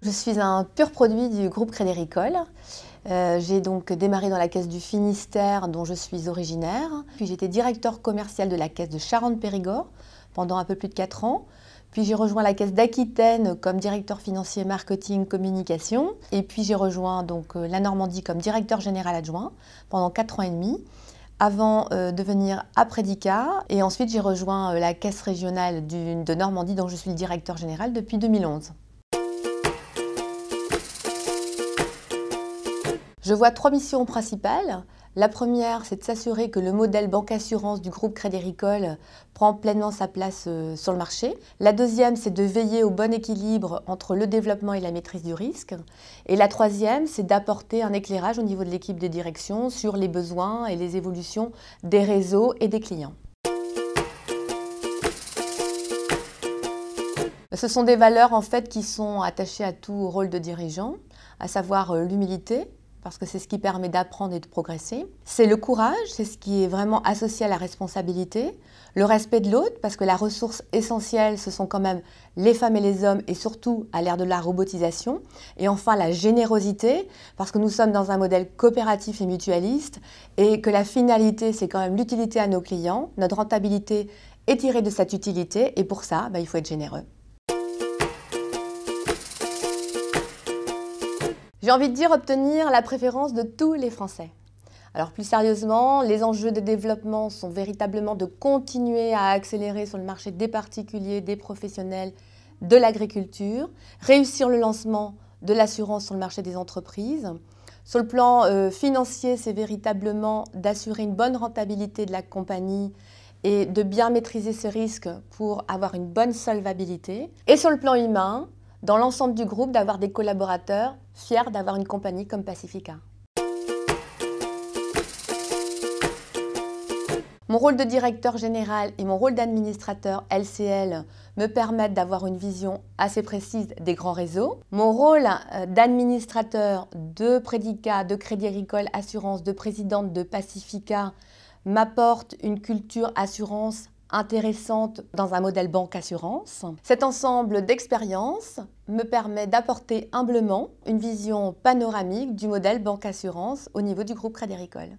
Je suis un pur produit du groupe Crédit Agricole. J'ai donc démarré dans la caisse du Finistère, dont je suis originaire. Puis j'étais directeur commercial de la caisse de Charente-Périgord pendant un peu plus de 4 ans. Puis j'ai rejoint la caisse d'Aquitaine comme directeur financier marketing communication. Et puis j'ai rejoint donc la Normandie comme directeur général adjoint pendant 4 ans et demi, avant de venir à Predica. Et ensuite j'ai rejoint la caisse régionale de Normandie, dont je suis le directeur général depuis 2011. Je vois 3 missions principales. La première, c'est de s'assurer que le modèle banque-assurance du groupe Crédit Agricole prend pleinement sa place sur le marché. La deuxième, c'est de veiller au bon équilibre entre le développement et la maîtrise du risque. Et la troisième, c'est d'apporter un éclairage au niveau de l'équipe de direction sur les besoins et les évolutions des réseaux et des clients. Ce sont des valeurs en fait qui sont attachées à tout rôle de dirigeant, à savoir l'humilité, parce que c'est ce qui permet d'apprendre et de progresser. C'est le courage, c'est ce qui est vraiment associé à la responsabilité. Le respect de l'autre, parce que la ressource essentielle, ce sont quand même les femmes et les hommes, et surtout à l'ère de la robotisation. Et enfin, la générosité, parce que nous sommes dans un modèle coopératif et mutualiste, et que la finalité, c'est quand même l'utilité à nos clients. Notre rentabilité est tirée de cette utilité, et pour ça, il faut être généreux. J'ai envie de dire obtenir la préférence de tous les Français. Alors plus sérieusement, les enjeux de développement sont véritablement de continuer à accélérer sur le marché des particuliers, des professionnels, de l'agriculture, réussir le lancement de l'assurance sur le marché des entreprises. Sur le plan financier, c'est véritablement d'assurer une bonne rentabilité de la compagnie et de bien maîtriser ses risques pour avoir une bonne solvabilité. Et sur le plan humain, dans l'ensemble du groupe, d'avoir des collaborateurs fiers d'avoir une compagnie comme Pacifica. Mon rôle de directeur général et mon rôle d'administrateur LCL me permettent d'avoir une vision assez précise des grands réseaux. Mon rôle d'administrateur de Predica, de Crédit Agricole Assurance, de présidente de Pacifica m'apporte une culture assurance intéressante dans un modèle banque-assurance. Cet ensemble d'expériences me permet d'apporter humblement une vision panoramique du modèle banque-assurance au niveau du groupe Crédit Agricole.